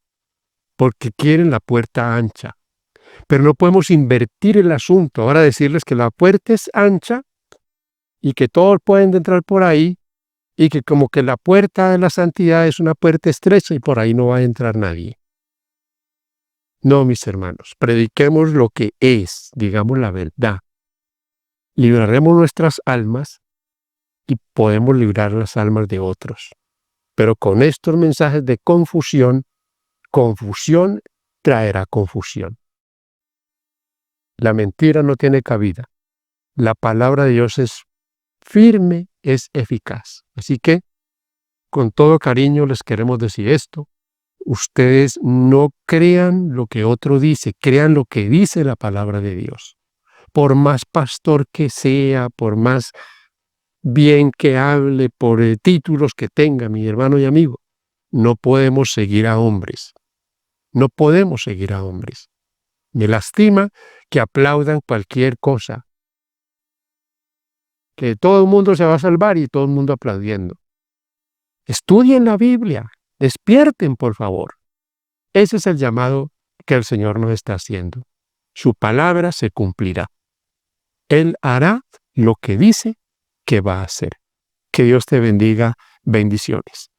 porque quieren la puerta ancha. Pero no podemos invertir el asunto. Ahora decirles que la puerta es ancha y que todos pueden entrar por ahí y que como que la puerta de la santidad es una puerta estrecha y por ahí no va a entrar nadie. No, mis hermanos, prediquemos lo que es, digamos la verdad. Libraremos nuestras almas y podemos librar las almas de otros. Pero con estos mensajes de confusión traerá confusión. La mentira no tiene cabida. La palabra de Dios es firme, es eficaz. Así que, con todo cariño les queremos decir esto. Ustedes no crean lo que otro dice, crean lo que dice la palabra de Dios. Por más pastor que sea, por más bien que hable, por títulos que tenga, mi hermano y amigo, no podemos seguir a hombres. No podemos seguir a hombres. Me lastima que aplaudan cualquier cosa, que todo el mundo se va a salvar y todo el mundo aplaudiendo. Estudien la Biblia, despierten, por favor. Ese es el llamado que el Señor nos está haciendo. Su palabra se cumplirá. Él hará lo que dice que va a hacer. Que Dios te bendiga. Bendiciones.